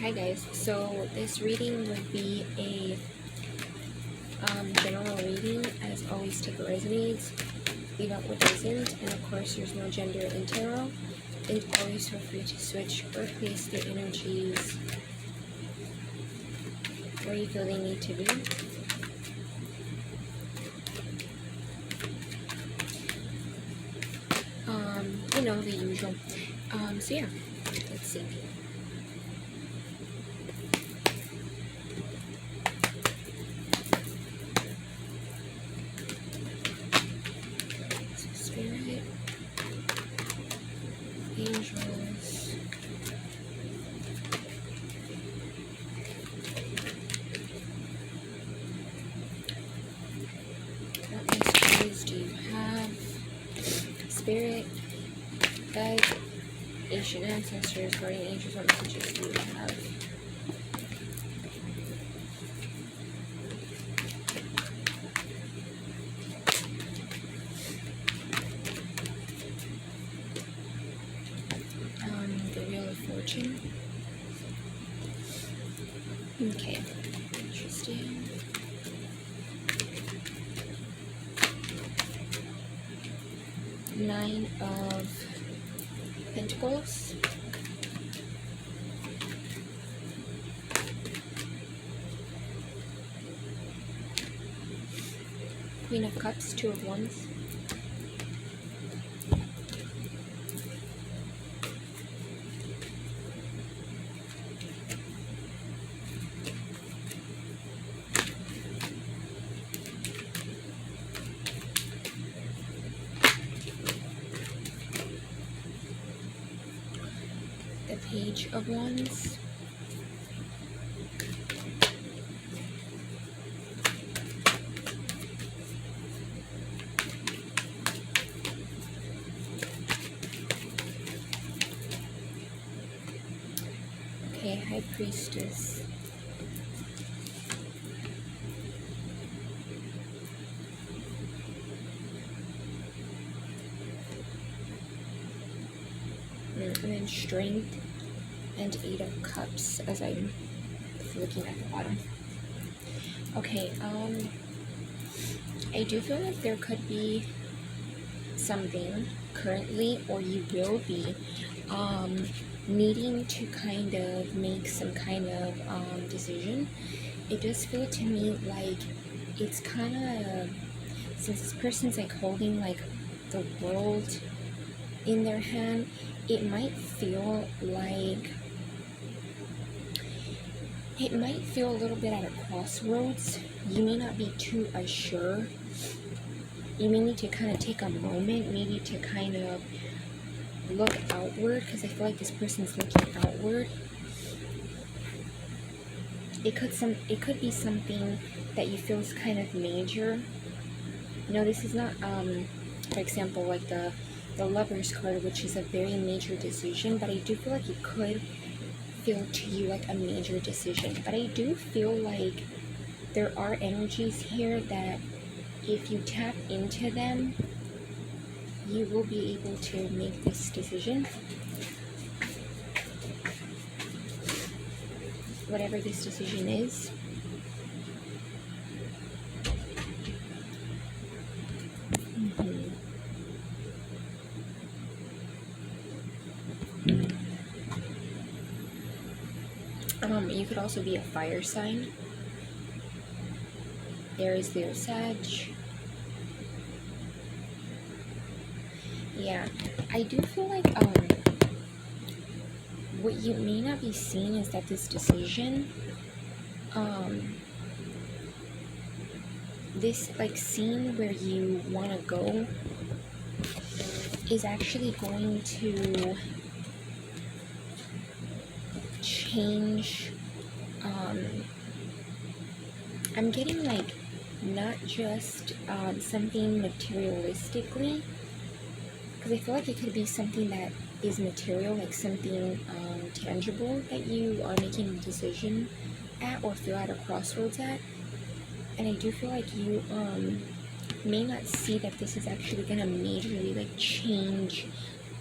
Hi guys, so this reading would be a general reading. As always, take what resonates, leave out what doesn't, and of course there's no gender in tarot. And always feel free to switch or place the energies where you feel they need to be. The usual. So yeah, let's see. Spirit, angels, what messages do you have? Spirit, guide, ancient ancestors, guardian angels, what messages do you have? The Wheel of Fortune. Okay, interesting. Nine of Pentacles. Queen of Cups, Two of Wands. The Page of Wands. Okay, High Priestess. And then Strength and Eight of Cups as I'm looking at the bottom. Okay, I do feel like there could be something currently, or you will be, needing to kind of make some kind of decision. It does feel to me like it's kind of, since this person's like holding like the world in their hand, it might feel a little bit at a crossroads. You may not be too sure. You may need to kind of take a moment, maybe to kind of look outward, because I feel like this person's looking outward. It could be something that you feel is kind of major. This is not, for example, like the Lover's card, which is a very major decision, but I do feel like it could feel to you like a major decision. But I do feel like there are energies here that if you tap into them, you will be able to make this decision. Whatever this decision is. You could also be a fire sign. Aries, Leo, Sag. Yeah, I do feel like what you may not be seeing is that this decision, this like scene where you want to go is actually going to change. I'm getting like not just something materialistically, because I feel like it could be something that is material, like something tangible that you are making a decision at or feel at a crossroads at. And I do feel like you may not see that this is actually going to majorly like change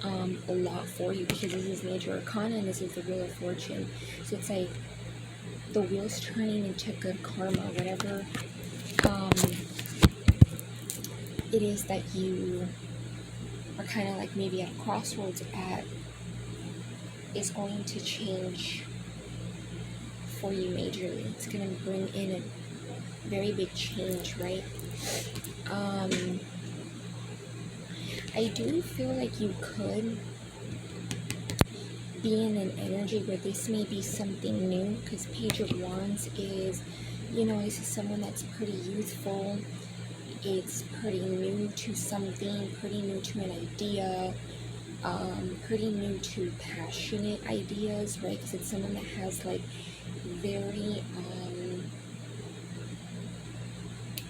a lot for you, because this is Major Arcana and this is the Wheel of Fortune. So it's like the wheel's turning into good karma, whatever it is that you are kind of like maybe at a crossroads at, is going to change for you majorly. It's going to bring in a very big change, right? I do feel like you could be in an energy where this may be something new, because Page of Wands is, you know, this is someone that's pretty youthful. It's pretty new to something, pretty new to an idea, pretty new to passionate ideas, right? Because it's someone that has like very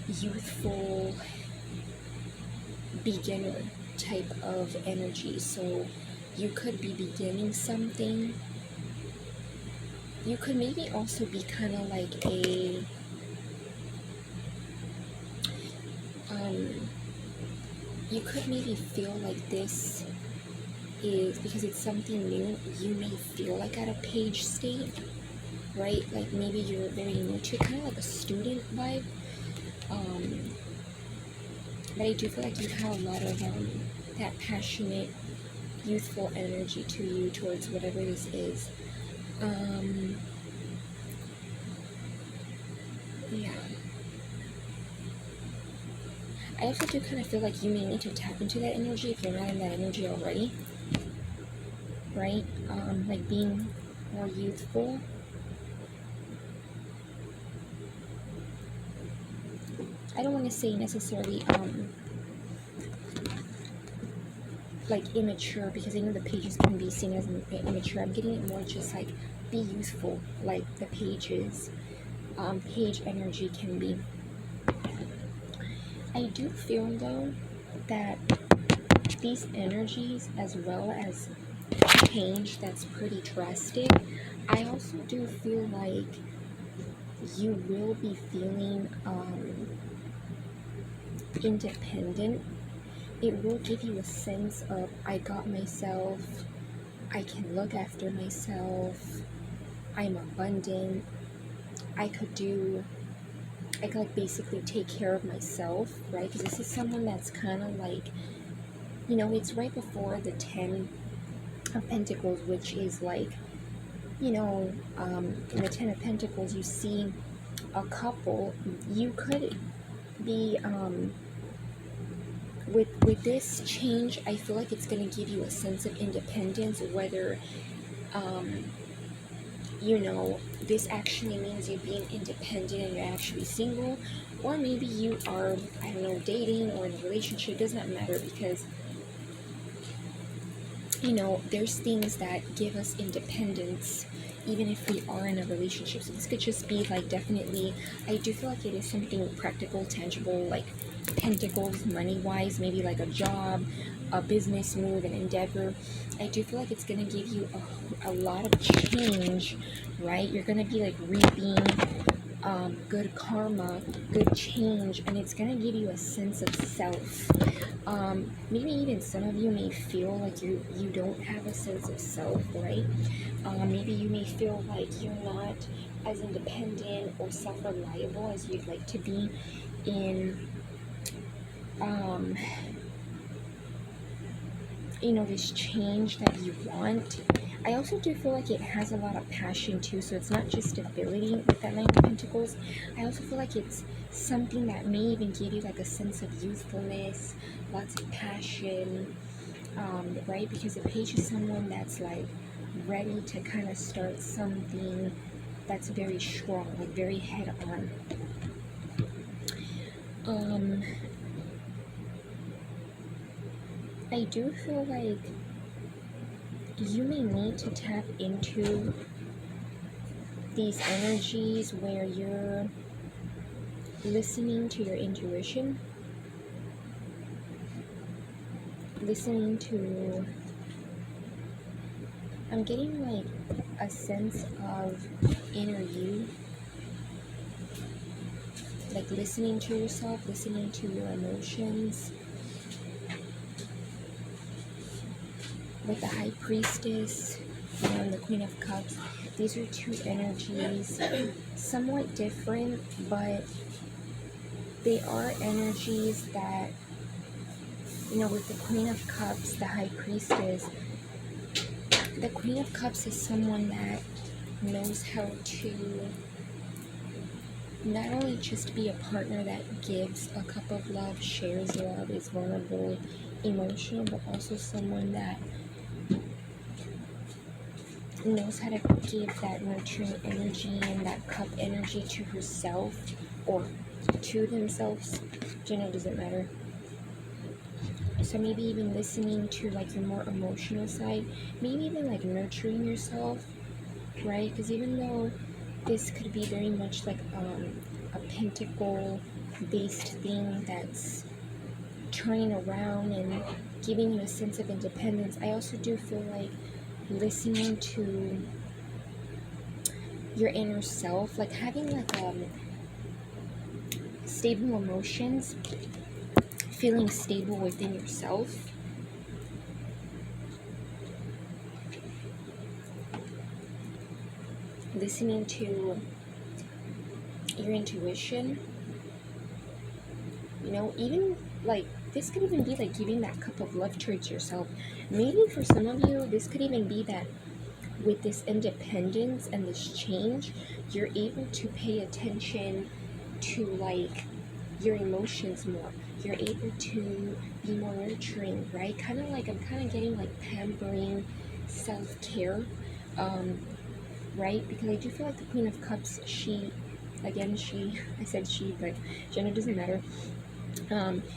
youthful beginner type of energy. So you could be beginning something. You could maybe also be kind of like a you could maybe feel like this is, because it's something new, you may feel like at a page state, right? Like maybe you're very new to it, kind of like a student vibe. But I do feel like you have a lot of that passionate, youthful energy to you towards whatever this is. Yeah. I also do kind of feel like you may need to tap into that energy if you're not in that energy already, right? Like being more youthful. I don't want to say necessarily like immature, because I know the pages can be seen as immature. I'm getting it more just like be youthful, like the pages, page energy can be. I do feel though that these energies, as well as change that's pretty drastic, I also do feel like you will be feeling independent. It will give you a sense of, I got myself, I can look after myself, I'm abundant, I could like basically take care of myself, right? Because this is someone that's kind of like, you know, it's right before the 10 of Pentacles, which is like, you know, in the 10 of Pentacles, you see a couple. You could be, with this change, I feel like it's going to give you a sense of independence, whether, you know, this actually means you being independent and you're actually single, or maybe you are, I don't know, dating or in a relationship. It does not matter, because, you know, there's things that give us independence even if we are in a relationship. So this could just be like, definitely, I do feel like it is something practical, tangible, like pentacles, money wise, maybe like a job, a business move, an endeavor. I do feel like it's going to give you a lot of change, right? You're going to be like reaping good karma, good change, and it's going to give you a sense of self. Maybe even some of you may feel like you don't have a sense of self, right? Maybe you may feel like you're not as independent or self-reliable as you'd like to be in, you know, this change that you want. I also do feel like it has a lot of passion too, so it's not just stability with that Nine of Pentacles. I also feel like it's something that may even give you like a sense of youthfulness, lots of passion, right? Because the Page is someone that's like ready to kind of start something that's very strong, like very head on. I do feel like you may need to tap into these energies where you're listening to your intuition, listening to, I'm getting like a sense of inner you, like listening to yourself, listening to your emotions. with the High Priestess and the Queen of Cups, these are two energies, somewhat different, but they are energies that, with the Queen of Cups, the High Priestess, the Queen of Cups is someone that knows how to not only just be a partner that gives a cup of love, shares love, is vulnerable, emotional, but also someone that knows how to give that nurturing energy and that cup energy to herself or to themselves. Gender doesn't matter. So maybe even listening to like your more emotional side, maybe even like nurturing yourself, right? Because even though this could be very much like a pentacle based thing that's turning around and giving you a sense of independence, I also do feel like listening to your inner self, like having like stable emotions, feeling stable within yourself, listening to your intuition, even like this could even be like giving that cup of love towards yourself. Maybe for some of you, this could even be that with this independence and this change, you're able to pay attention to like your emotions more. You're able to be more nurturing, right? Kind of like I'm kind of getting like pampering self-care, right? Because I do feel like the Queen of Cups, I said she, but gender doesn't matter.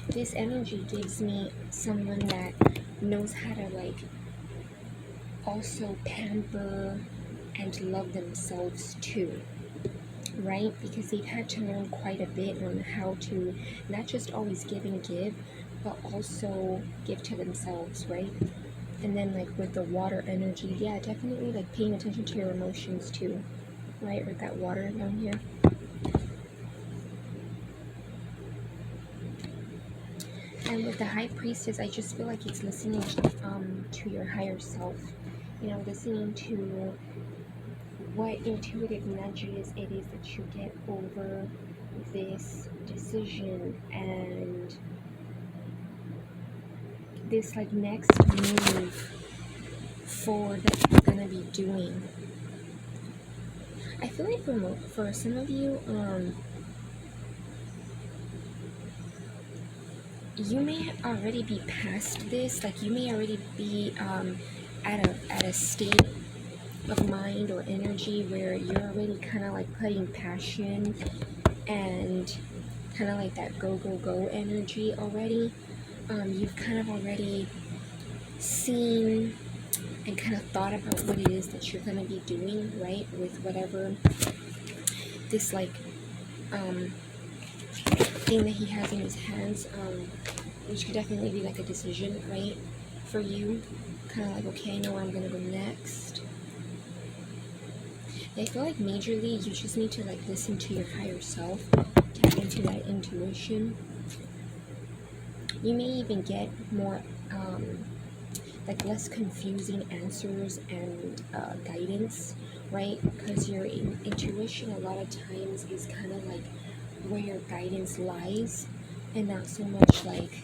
This energy gives me someone that knows how to like also pamper and love themselves too, right? Because they've had to learn quite a bit on how to not just always give and give, but also give to themselves, right? And then like with the water energy, yeah, definitely like paying attention to your emotions too, right? With that water down here. And with the High Priestess, I just feel like it's listening to your higher self, listening to what intuitive nudges it is that you get over this decision and this like next move forward that you're gonna be doing. I feel like for some of you, you may already be past this. Like you may already be at a state of mind or energy where you're already kind of like putting passion and kind of like that go energy already. You've kind of already seen and kind of thought about what it is that you're going to be doing, right, with whatever this like thing that he has in his hands, which could definitely be like a decision, right, for you. Kind of like, okay, I know where I'm going to go next. I feel like majorly you just need to like listen to your higher self, tap into that intuition. You may even get more like less confusing answers and guidance, right? Because your intuition a lot of times is kind of like where your guidance lies, and not so much like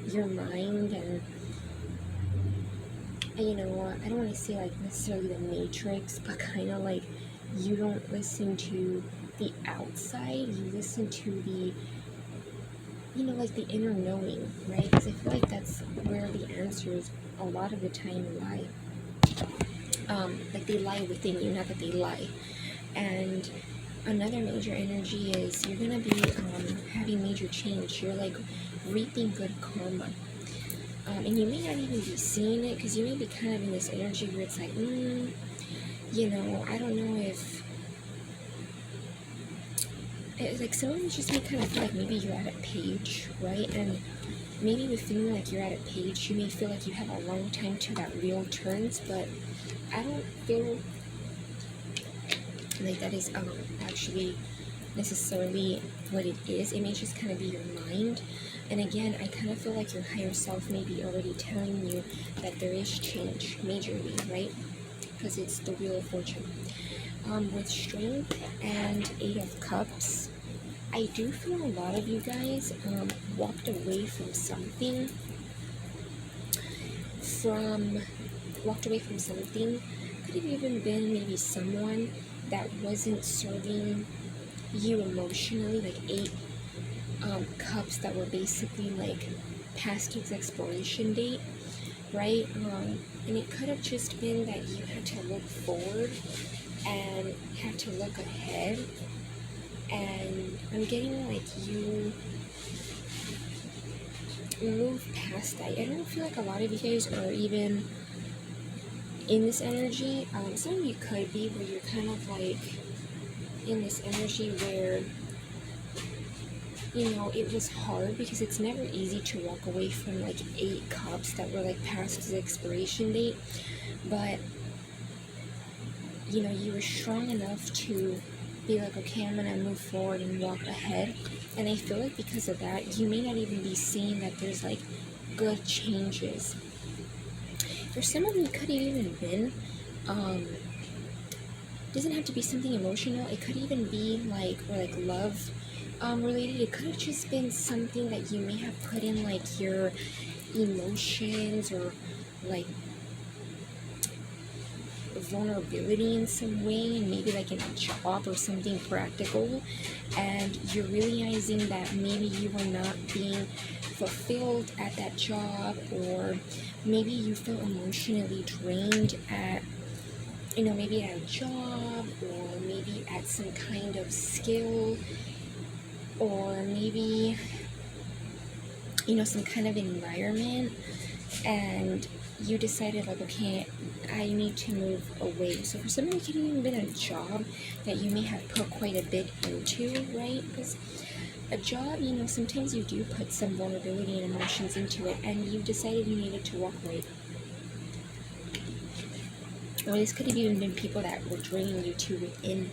your mind and I don't want to say like necessarily the matrix, but kind of like you don't listen to the outside, you listen to the like the inner knowing, right? Because I feel like that's where the answers a lot of the time lie. Like they lie within you, not that they lie. And another major energy is you're gonna be having major change. You're like reaping good karma. And you may not even be seeing it because you may be kind of in this energy where it's like, I don't know if it's like some of you just may kind of feel like maybe you're at a page, right? And maybe with feeling like you're at a page, you may feel like you have a long time till that wheel turns, but I don't feel like that is actually necessarily what it is. It may just kind of be your mind. And again, I kind of feel like your higher self may be already telling you that there is change, majorly, right? Because it's the Wheel of Fortune. With Strength and Eight of Cups, I do feel a lot of you guys walked away from something. Could have even been maybe someone that wasn't serving you emotionally, like Eight Cups that were basically like past its expiration date, right? And it could have just been that you had to look forward and had to look ahead. And I'm getting like you move past that. I don't feel like a lot of you guys are even in this energy. Some of you could be, where you're kind of like in this energy where, you know, it was hard, because it's never easy to walk away from like 8 cups that were like past the expiration date. But, you know, you were strong enough to be like, okay, I'm gonna move forward and walk ahead. And I feel like because of that, you may not even be seeing that there's like good changes. For some of you, it could have even been, doesn't have to be something emotional. It could even be like, or like love related. It could have just been something that you may have put in like your emotions, or like vulnerability in some way, and maybe like in a job or something practical, and you're realizing that maybe you were not being fulfilled at that job, or maybe you feel emotionally drained at, you know, maybe at a job, or maybe at some kind of skill, or maybe, you know, some kind of environment, and you decided like, okay, I need to move away. So for some of you, it could have even been a job that you may have put quite a bit into, right? Because a job, you know, sometimes you do put some vulnerability and emotions into it, and you decided you needed to walk away. Or this could have even been people that were draining you too within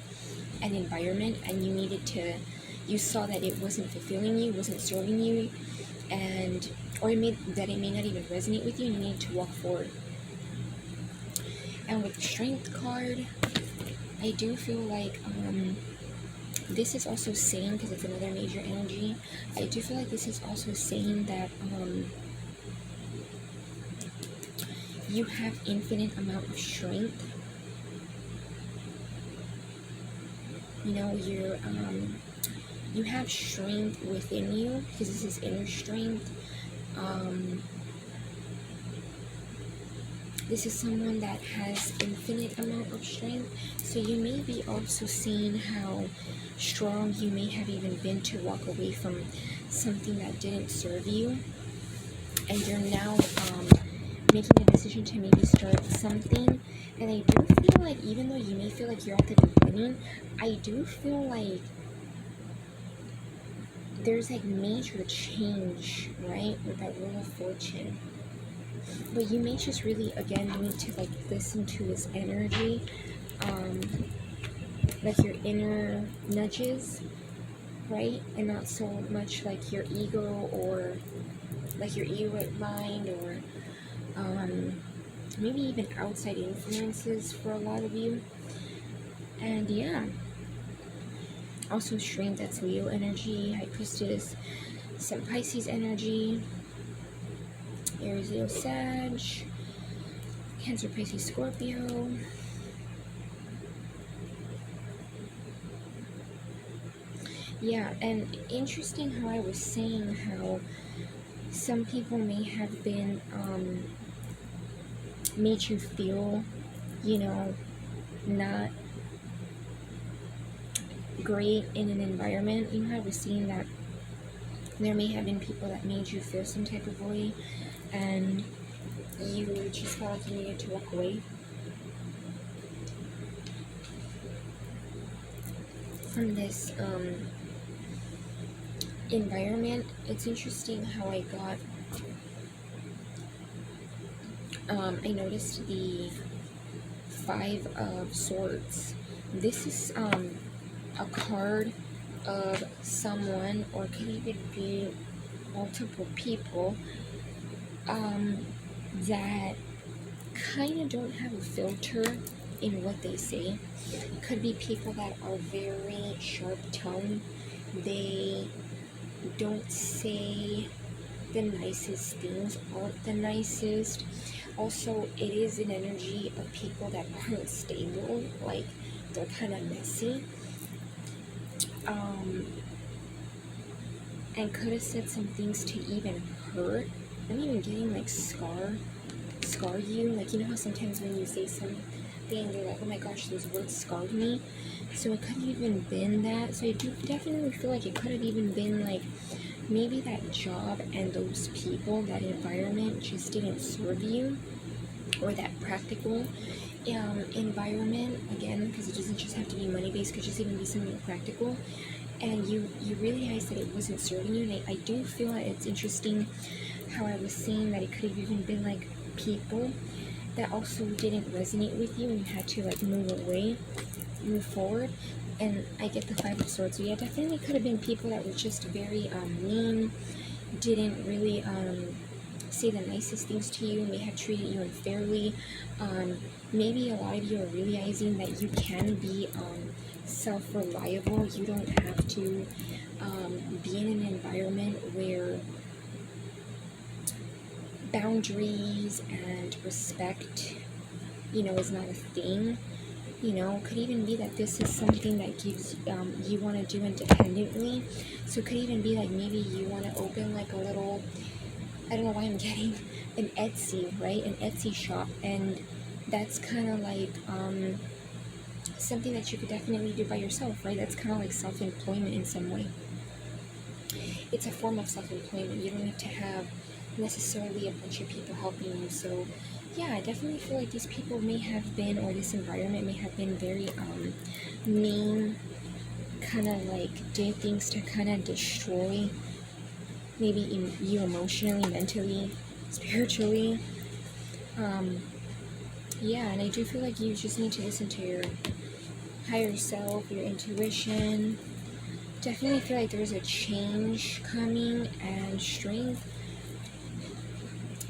an environment, and you saw that it wasn't fulfilling you, wasn't serving you, and or it may not even resonate with you, and you need to walk forward. And with the Strength card, I do feel like this is also saying, because it's another major energy, I do feel like this is also saying that you have infinite amount of strength. You know, you have strength within you, because this is inner strength. This is someone that has infinite amount of strength. So you may be also seeing how strong you may have even been to walk away from something that didn't serve you, and you're now making a decision to maybe start something. And I do feel like, even though you may feel like you're at the beginning, I do feel like there's like major change, right, with that Wheel of Fortune. But you may just really, again, need to like listen to this energy, like your inner nudges, right? And not so much like your ego, or like your egoic mind, or maybe even outside influences for a lot of you. And yeah, also Strength, that's Leo energy, High Priestess, some Pisces energy, Aries, Leo, Sag, Cancer, Pisces, Scorpio. Yeah, and interesting how I was saying how some people may have been made you feel, you know, not great in an environment. You know, I was seeing that there may have been people that made you feel some type of way, and you just felt like you needed to walk away from this environment. It's interesting how I got I noticed the 5 of Swords. This is a card of someone, or could even be multiple people, that kind of don't have a filter in what they say. Could be people that are very sharp tongued. They don't say the nicest things, aren't the nicest. Also, it is an energy of people that aren't stable, like they're kind of messy. And could have said some things to even hurt. I'm even getting like scar you. Like, you know how sometimes when you say something, you're like, oh my gosh, those words scarred me. So it could have even been that. So I do definitely feel like it could have even been like maybe that job and those people, that environment just didn't serve you, or that practical environment, again, because it doesn't just have to be money based, it could just even be something practical, and you realize that it wasn't serving you. And I do feel that it's interesting how I was saying that it could have even been like people that also didn't resonate with you and you had to like move forward. And I get the Five of Swords. So yeah, definitely could have been people that were just very mean, didn't really say the nicest things to you, may have treated you unfairly. Maybe a lot of you are realizing that you can be self-reliable. You don't have to be in an environment where boundaries and respect, is not a thing. Could even be that this is something that gives you want to do independently. So it could even be like maybe you want to open like a little, I don't know why I'm getting an Etsy, right? An Etsy shop. And that's kind of like something that you could definitely do by yourself, right? That's kind of like self-employment in some way. It's a form of self-employment. You don't need to have necessarily a bunch of people helping you. So yeah, I definitely feel like these people may have been, or this environment may have been very mean, kind of like did things to kind of destroy maybe you emotionally, mentally, spiritually. Yeah, and I do feel like you just need to listen to your higher self, your intuition. Definitely feel like there's a change coming, and strength.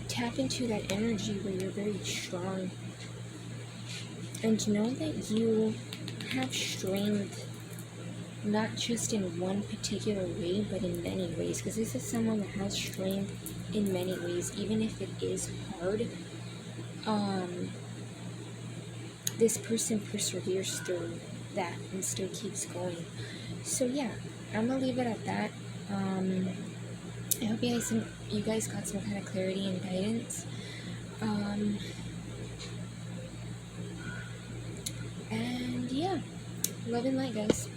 Tap into that energy where you're very strong, and know that you have strength not just in one particular way, but in many ways, because this is someone that has strength in many ways, even if it is hard. This person perseveres through that and still keeps going. So yeah, I'm gonna leave it at that. I hope you guys got some kind of clarity and guidance. And yeah, love and light, guys.